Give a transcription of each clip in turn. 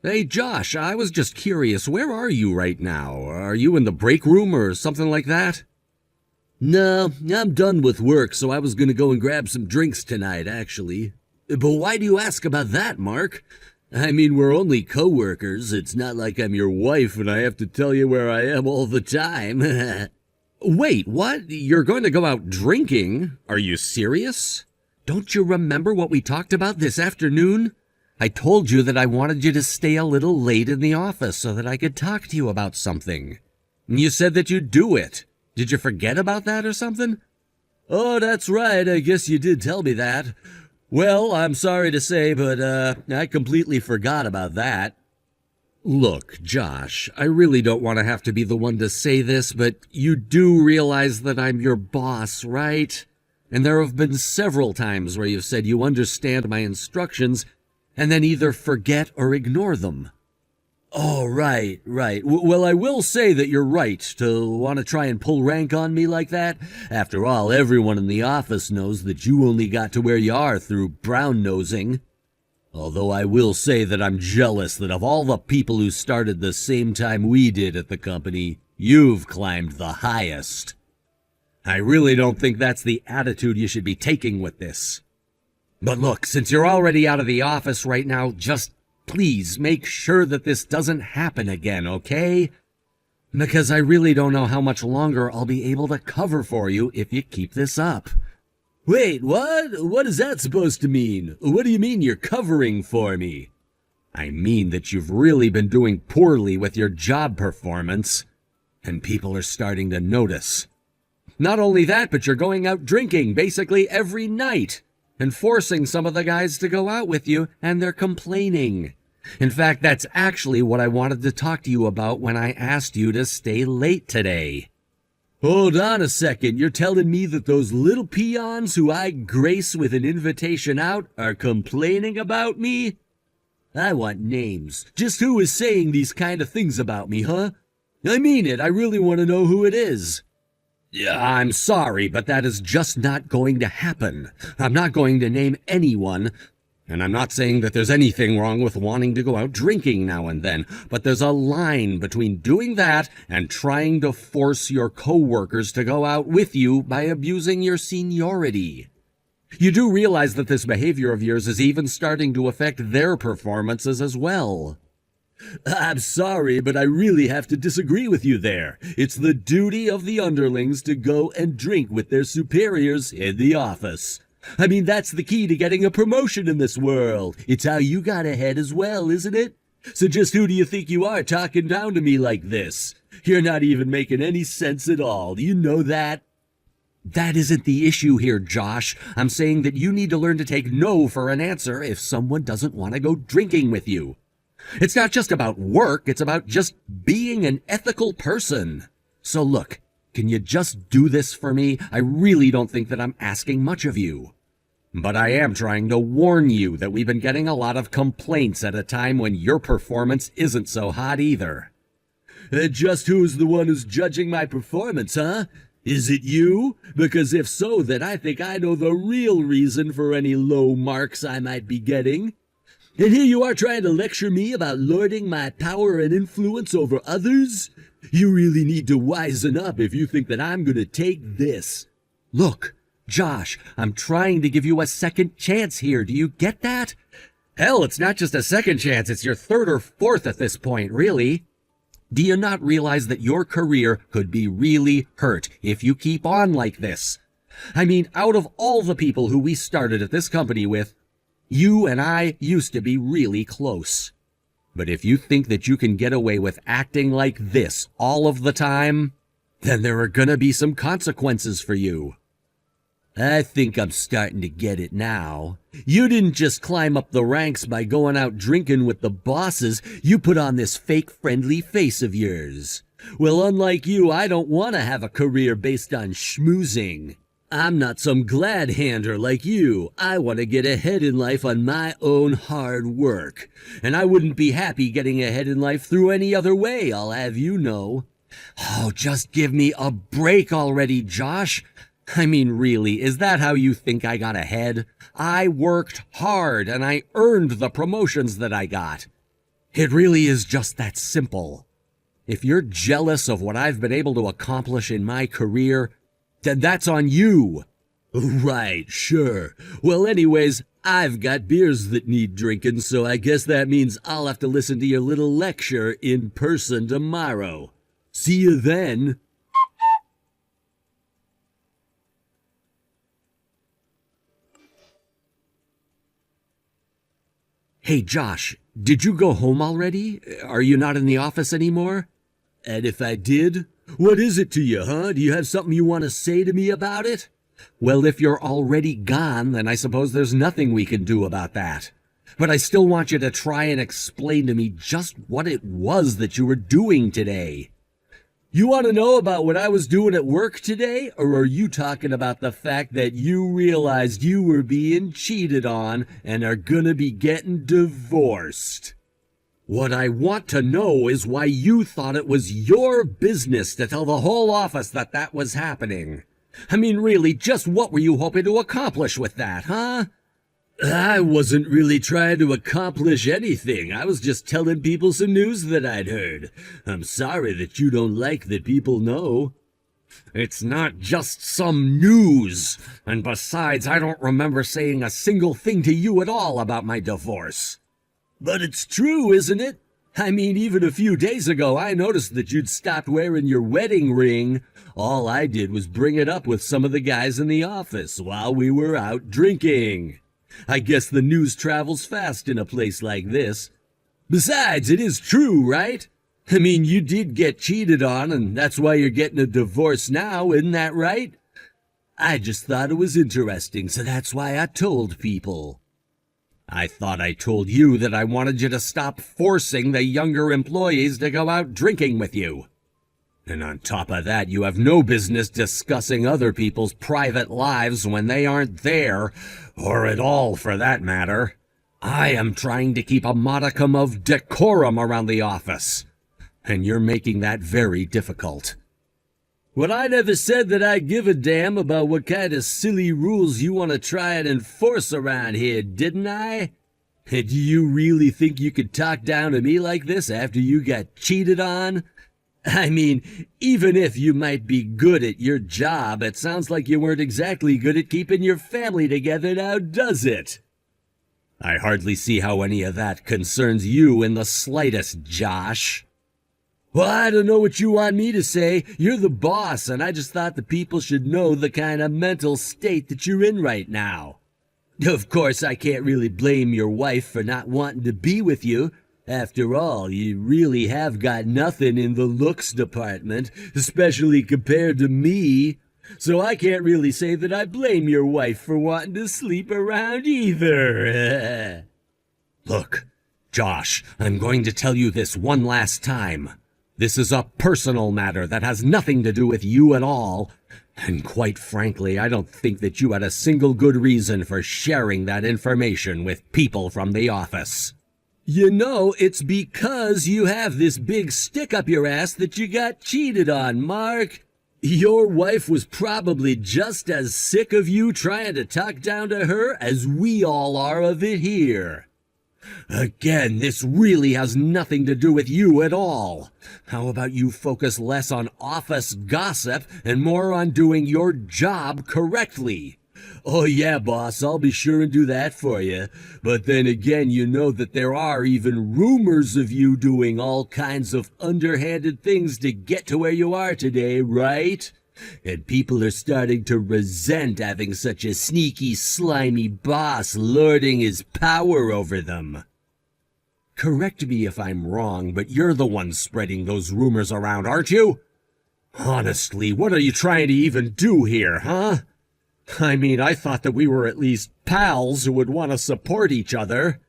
Hey Josh, I was just curious, where are you right now? Are you in the break room or something like that? No, I'm done with work, so I was gonna go and grab some drinks tonight, actually. But why do you ask about that, Mark? I mean, we're only coworkers. It's not like I'm your wife and I have to tell you where I am all the time. Wait, what? You're going to go out drinking? Are you serious? Don't you remember what we talked about this afternoon? I told you that I wanted you to stay a little late in the office so that I could talk to you about something. You said that you'd do it. Did you forget about that or something? Oh, that's right. I guess you did tell me that. Well, I'm sorry to say, but I completely forgot about that. Look, Josh, I really don't want to have to be the one to say this, but you do realize that I'm your boss, right? And there have been several times where you've said you understand my instructions and then either forget or ignore them. Oh, right. Well, I will say that you're right to want to try and pull rank on me like that. After all, everyone in the office knows that you only got to where you are through brown-nosing. Although I will say that I'm jealous that of all the people who started the same time we did at the company, you've climbed the highest. I really don't think that's the attitude you should be taking with this. But look, since you're already out of the office right now, just please make sure that this doesn't happen again, okay? Because I really don't know how much longer I'll be able to cover for you if you keep this up. Wait, what? What is that supposed to mean? What do you mean you're covering for me? I mean that you've really been doing poorly with your job performance, and people are starting to notice. Not only that, but you're going out drinking basically every night and forcing some of the guys to go out with you, and they're complaining. In fact, that's actually what I wanted to talk to you about when I asked you to stay late today. Hold on a second, you're telling me that those little peons who I grace with an invitation out are complaining about me? I want names. Just who is saying these kind of things about me, huh? I mean it, I really want to know who it is. Yeah, I'm sorry, but that is just not going to happen. I'm not going to name anyone, and I'm not saying that there's anything wrong with wanting to go out drinking now and then, but there's a line between doing that and trying to force your coworkers to go out with you by abusing your seniority. You do realize that this behavior of yours is even starting to affect their performances as well. I'm sorry, but I really have to disagree with you there. It's the duty of the underlings to go and drink with their superiors in the office. I mean, that's the key to getting a promotion in this world. It's how you got ahead as well, isn't it? So just who do you think you are talking down to me like this? You're not even making any sense at all. Do you know that? That isn't the issue here, Josh. I'm saying that you need to learn to take no for an answer if someone doesn't want to go drinking with you. It's not just about work, it's about just being an ethical person. So look, can you just do this for me? I really don't think that I'm asking much of you. But I am trying to warn you that we've been getting a lot of complaints at a time when your performance isn't so hot either. Just who's the one who's judging my performance, huh? Is it you? Because if so, then I think I know the real reason for any low marks I might be getting. And here you are trying to lecture me about lording my power and influence over others? You really need to wisen up if you think that I'm going to take this. Look, Josh, I'm trying to give you a second chance here. Do you get that? Hell, it's not just a second chance. It's your third or fourth at this point, really. Do you not realize that your career could be really hurt if you keep on like this? I mean, out of all the people who we started at this company with, you and I used to be really close. But if you think that you can get away with acting like this all of the time, then there are gonna be some consequences for you. I think I'm starting to get it now. You didn't just climb up the ranks by going out drinking with the bosses. You put on this fake friendly face of yours. Well, unlike you, I don't want to have a career based on schmoozing. I'm not some glad-hander like you. I want to get ahead in life on my own hard work. And I wouldn't be happy getting ahead in life through any other way, I'll have you know. Oh, just give me a break already, Josh. I mean, really, is that how you think I got ahead? I worked hard and I earned the promotions that I got. It really is just that simple. If you're jealous of what I've been able to accomplish in my career, then that's on you. Right, sure. Well, anyways, I've got beers that need drinking, so I guess that means I'll have to listen to your little lecture in person tomorrow. See you then. Hey, Josh, did you go home already? Are you not in the office anymore? And if I did, what is it to you, huh? Do you have something you want to say to me about it? Well, if you're already gone, then I suppose there's nothing we can do about that. But I still want you to try and explain to me just what it was that you were doing today. You want to know about what I was doing at work today, or are you talking about the fact that you realized you were being cheated on and are gonna be getting divorced? What I want to know is why you thought it was your business to tell the whole office that that was happening. I mean, really, just what were you hoping to accomplish with that, huh? I wasn't really trying to accomplish anything. I was just telling people some news that I'd heard. I'm sorry that you don't like that people know. It's not just some news. And besides, I don't remember saying a single thing to you at all about my divorce. But it's true, isn't it? I mean, even a few days ago, I noticed that you'd stopped wearing your wedding ring. All I did was bring it up with some of the guys in the office while we were out drinking. I guess the news travels fast in a place like this. Besides, it is true, right? I mean, you did get cheated on, and that's why you're getting a divorce now, isn't that right? I just thought it was interesting, so that's why I told people. I thought I told you that I wanted you to stop forcing the younger employees to go out drinking with you. And on top of that, you have no business discussing other people's private lives when they aren't there, or at all for that matter. I am trying to keep a modicum of decorum around the office, and you're making that very difficult. Well, I never said that I give a damn about what kind of silly rules you want to try and enforce around here, didn't I? And do you really think you could talk down to me like this after you got cheated on? I mean, even if you might be good at your job, it sounds like you weren't exactly good at keeping your family together now, does it? I hardly see how any of that concerns you in the slightest, Josh. Well, I don't know what you want me to say. You're the boss, and I just thought the people should know the kind of mental state that you're in right now. Of course, I can't really blame your wife for not wanting to be with you. After all, you really have got nothing in the looks department, especially compared to me. So I can't really say that I blame your wife for wanting to sleep around either. Look, Josh, I'm going to tell you this one last time. This is a personal matter that has nothing to do with you at all. And quite frankly, I don't think that you had a single good reason for sharing that information with people from the office. You know, it's because you have this big stick up your ass that you got cheated on, Mark. Your wife was probably just as sick of you trying to talk down to her as we all are of it here. Again, this really has nothing to do with you at all. How about you focus less on office gossip and more on doing your job correctly? Oh yeah, boss, I'll be sure and do that for you. But then again, you know that there are even rumors of you doing all kinds of underhanded things to get to where you are today, right? And people are starting to resent having such a sneaky, slimy boss lording his power over them. Correct me if I'm wrong, but you're the one spreading those rumors around, aren't you? Honestly, what are you trying to even do here, huh? I mean, I thought that we were at least pals who would want to support each other.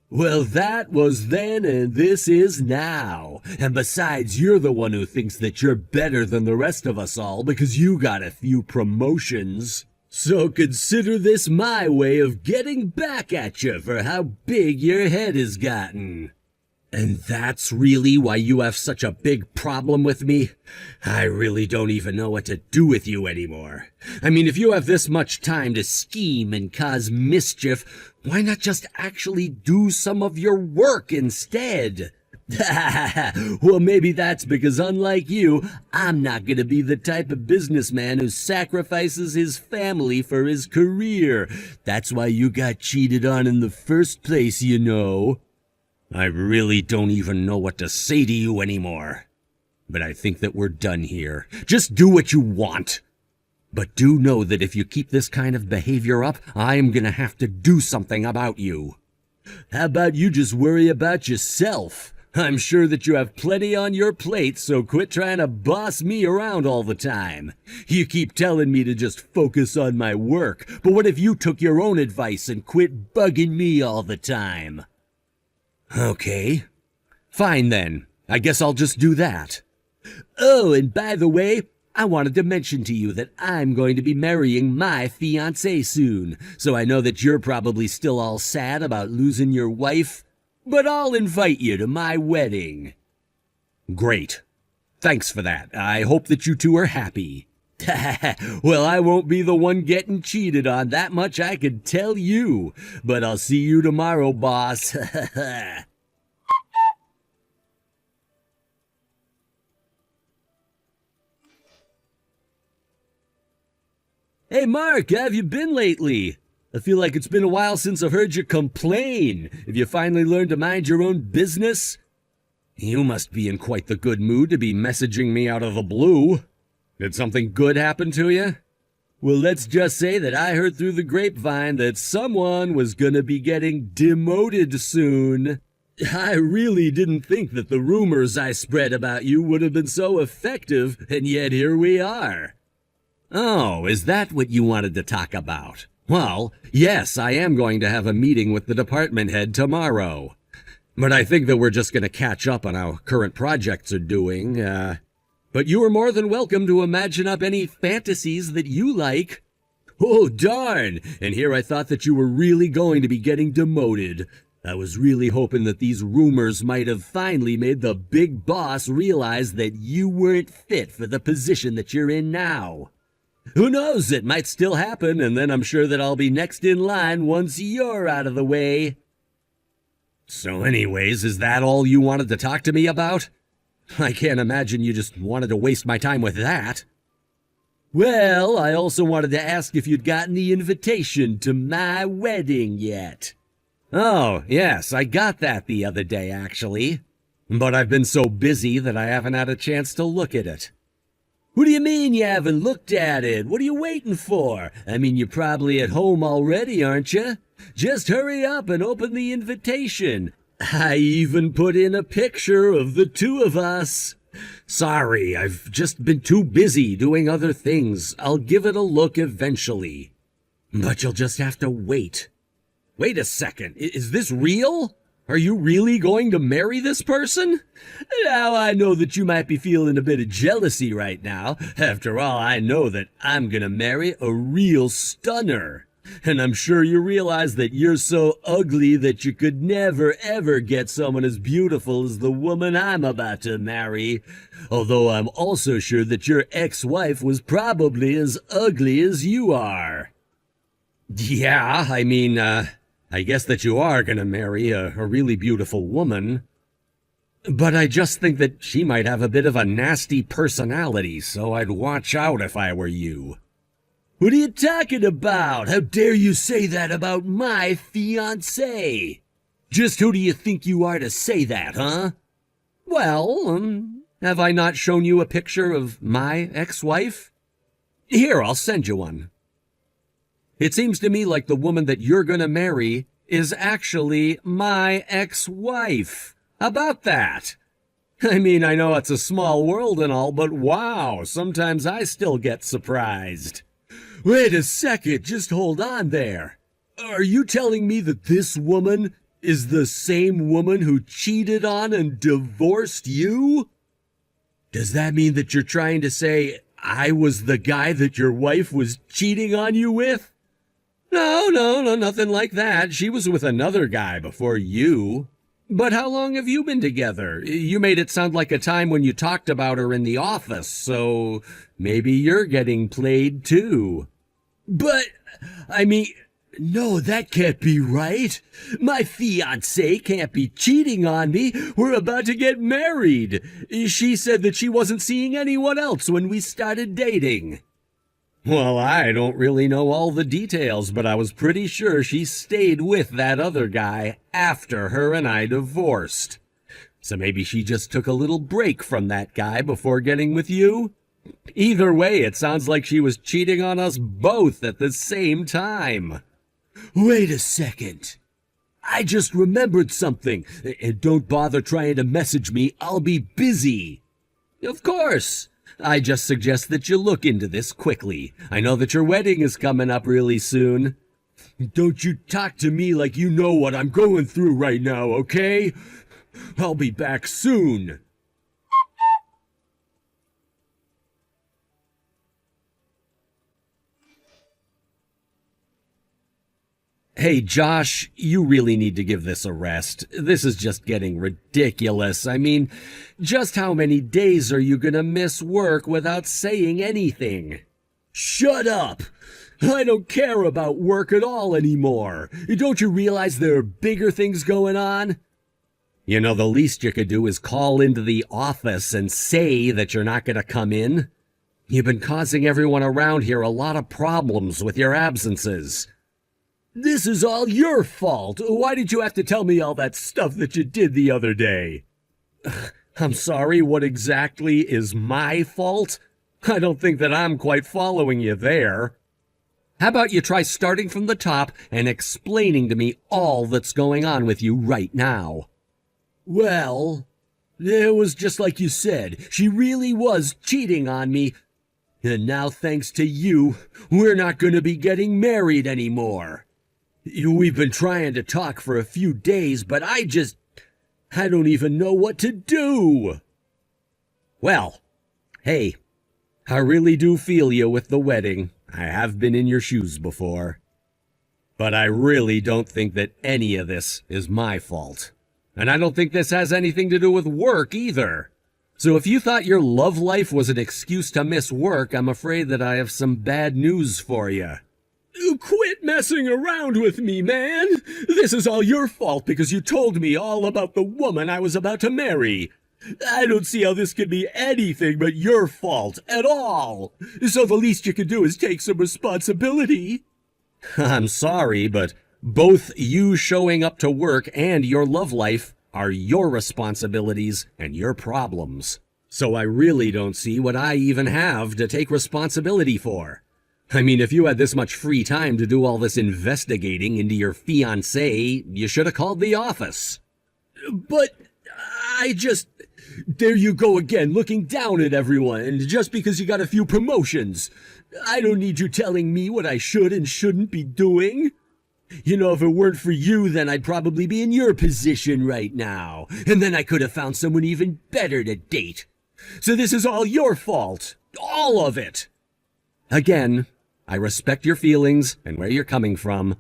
Well, that was then and this is now. And besides, you're the one who thinks that you're better than the rest of us all because you got a few promotions. So consider this my way of getting back at you for how big your head has gotten. And that's really why you have such a big problem with me? I really don't even know what to do with you anymore. I mean, if you have this much time to scheme and cause mischief, why not just actually do some of your work instead? Well, maybe that's because, unlike you, I'm not gonna be the type of businessman who sacrifices his family for his career. That's why you got cheated on in the first place, you know. I really don't even know what to say to you anymore. But I think that we're done here. Just do what you want. But do know that if you keep this kind of behavior up, I'm gonna have to do something about you. How about you just worry about yourself? I'm sure that you have plenty on your plate, so quit trying to boss me around all the time. You keep telling me to just focus on my work, but what if you took your own advice and quit bugging me all the time? Okay. Fine then. I guess I'll just do that. Oh, and by the way, I wanted to mention to you that I'm going to be marrying my fiancée soon, so I know that you're probably still all sad about losing your wife, but I'll invite you to my wedding. Great. Thanks for that. I hope that you two are happy. Well, I won't be the one getting cheated on, that much I can tell you. But I'll see you tomorrow, boss. Hey, Mark, how have you been lately? I feel like it's been a while since I've heard you complain. Have you finally learned to mind your own business? You must be in quite the good mood to be messaging me out of the blue. Did something good happen to you? Well, let's just say that I heard through the grapevine that someone was gonna be getting demoted soon. I really didn't think that the rumors I spread about you would have been so effective, and yet here we are. Oh, is that what you wanted to talk about? Well, yes, I am going to have a meeting with the department head tomorrow. But I think that we're just going to catch up on how current projects are doing. But you are more than welcome to imagine up any fantasies that you like. Oh, darn! And here I thought that you were really going to be getting demoted. I was really hoping that these rumors might have finally made the big boss realize that you weren't fit for the position that you're in now. Who knows, it might still happen, and then I'm sure that I'll be next in line once you're out of the way. So anyways, is that all you wanted to talk to me about? I can't imagine you just wanted to waste my time with that. Well, I also wanted to ask if you'd gotten the invitation to my wedding yet. Oh, yes, I got that the other day, actually. But I've been so busy that I haven't had a chance to look at it. What do you mean you haven't looked at it? What are you waiting for? I mean, you're probably at home already, aren't you? Just hurry up and open the invitation. I even put in a picture of the two of us. Sorry, I've just been too busy doing other things. I'll give it a look eventually. But you'll just have to wait. Wait a second, is this real? Are you really going to marry this person? Now, I know that you might be feeling a bit of jealousy right now. After all, I know that I'm gonna marry a real stunner. And I'm sure you realize that you're so ugly that you could never ever get someone as beautiful as the woman I'm about to marry. Although I'm also sure that your ex-wife was probably as ugly as you are. Yeah, I mean, I guess that you are gonna marry a really beautiful woman. But I just think that she might have a bit of a nasty personality, so I'd watch out if I were you. What are you talking about? How dare you say that about my fiancée? Just who do you think you are to say that, huh? Well, have I not shown you a picture of my ex-wife? Here, I'll send you one. It seems to me like the woman that you're gonna marry is actually my ex-wife. How about that? I mean, I know it's a small world and all, but wow, sometimes I still get surprised. Wait a second, just hold on there. Are you telling me that this woman is the same woman who cheated on and divorced you? Does that mean that you're trying to say I was the guy that your wife was cheating on you with? No, nothing like that. She was with another guy before you. But how long have you been together? You made it sound like a time when you talked about her in the office, so maybe you're getting played too. But, I mean, no, that can't be right. My fiancée can't be cheating on me. We're about to get married. She said that she wasn't seeing anyone else when we started dating. Well, I don't really know all the details, but I was pretty sure she stayed with that other guy after her and I divorced. So maybe she just took a little break from that guy before getting with you? Either way, it sounds like she was cheating on us both at the same time. Wait a second. I just remembered something. And don't bother trying to message me. I'll be busy. Of course. I just suggest that you look into this quickly. I know that your wedding is coming up really soon. Don't you talk to me like you know what I'm going through right now, okay? I'll be back soon. Hey, Josh, you really need to give this a rest. This is just getting ridiculous. I mean, just how many days are you gonna miss work without saying anything? Shut up! I don't care about work at all anymore. Don't you realize there are bigger things going on? You know, the least you could do is call into the office and say that you're not gonna come in. You've been causing everyone around here a lot of problems with your absences. This is all your fault. Why did you have to tell me all that stuff that you did the other day? I'm sorry, what exactly is my fault? I don't think that I'm quite following you there. How about you try starting from the top and explaining to me all that's going on with you right now? Well, it was just like you said. She really was cheating on me. And now, thanks to you, we're not going to be getting married anymore. We've been trying to talk for a few days, but I don't even know what to do. Well, hey, I really do feel you with the wedding. I have been in your shoes before. But I really don't think that any of this is my fault. And I don't think this has anything to do with work either. So if you thought your love life was an excuse to miss work, I'm afraid that I have some bad news for you. Quit messing around with me, man! This is all your fault because you told me all about the woman I was about to marry. I don't see how this could be anything but your fault at all. So the least you can do is take some responsibility. I'm sorry, but both you showing up to work and your love life are your responsibilities and your problems. So I really don't see what I even have to take responsibility for. I mean, if you had this much free time to do all this investigating into your fiancé, you should have called the office. But there you go again, looking down at everyone, and just because you got a few promotions. I don't need you telling me what I should and shouldn't be doing. You know, if it weren't for you, then I'd probably be in your position right now, and then I could have found someone even better to date. So this is all your fault. All of it. Again, I respect your feelings and where you're coming from,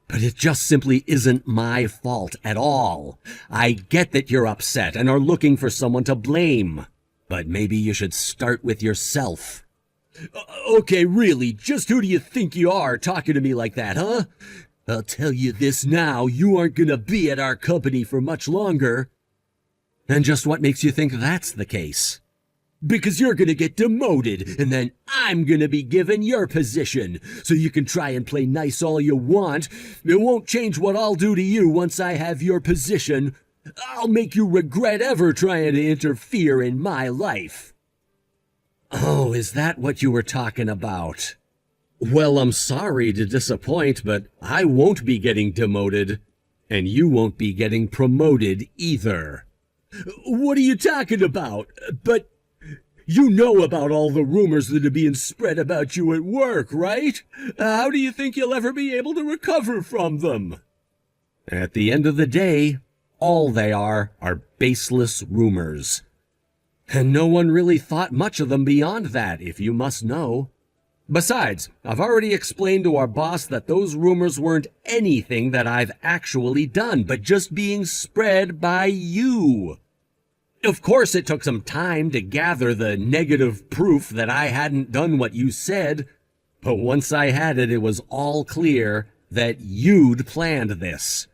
but it just simply isn't my fault at all. I get that you're upset and are looking for someone to blame, but maybe you should start with yourself. Okay, really, just who do you think you are talking to me like that, huh? I'll tell you this now, you aren't gonna be at our company for much longer. And just what makes you think that's the case? Because you're gonna get demoted, and then I'm gonna be given your position. So you can try and play nice all you want. It won't change what I'll do to you once I have your position. I'll make you regret ever trying to interfere in my life. Oh, is that what you were talking about? Well, I'm sorry to disappoint, but I won't be getting demoted. And you won't be getting promoted either. What are you talking about? But you know about all the rumors that are being spread about you at work, right? How do you think you'll ever be able to recover from them? At the end of the day, all they are baseless rumors. And no one really thought much of them beyond that, if you must know. Besides, I've already explained to our boss that those rumors weren't anything that I've actually done, but just being spread by you. Of course, it took some time to gather the negative proof that I hadn't done what you said, but once I had it, it was all clear that you'd planned this.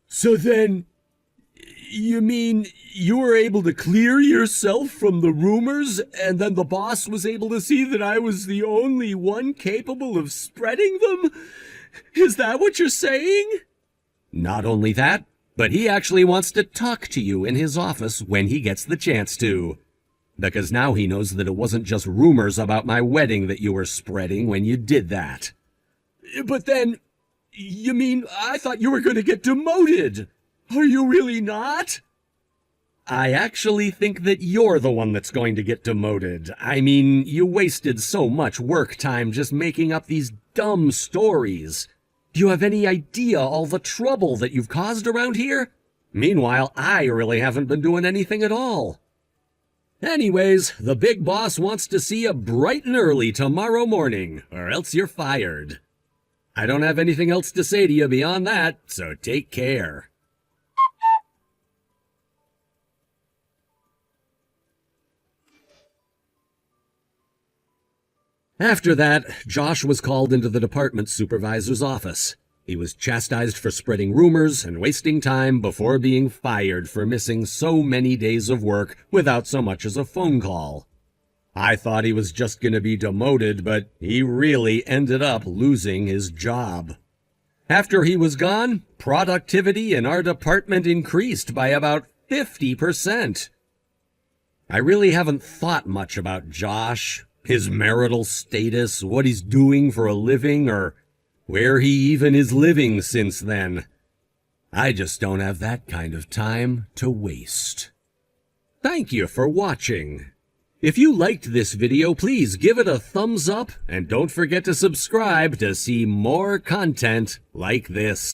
So then, you mean you were able to clear yourself from the rumors, and then the boss was able to see that I was the only one capable of spreading them? Is that what you're saying? Not only that, but he actually wants to talk to you in his office when he gets the chance to. Because now he knows that it wasn't just rumors about my wedding that you were spreading when you did that. But then, you mean I thought you were going to get demoted? Are you really not? I actually think that you're the one that's going to get demoted. I mean, you wasted so much work time just making up these dumb stories. Do you have any idea all the trouble that you've caused around here? Meanwhile, I really haven't been doing anything at all. Anyways, the big boss wants to see you bright and early tomorrow morning, or else you're fired. I don't have anything else to say to you beyond that, so take care. After that, Josh was called into the department supervisor's office. He was chastised for spreading rumors and wasting time before being fired for missing so many days of work without so much as a phone call. I thought he was just going to be demoted, but he really ended up losing his job. After he was gone, productivity in our department increased by about 50%. I really haven't thought much about Josh, his marital status, what he's doing for a living, or where he even is living since then. I just don't have that kind of time to waste. Thank you for watching. If you liked this video, please give it a thumbs up and don't forget to subscribe to see more content like this.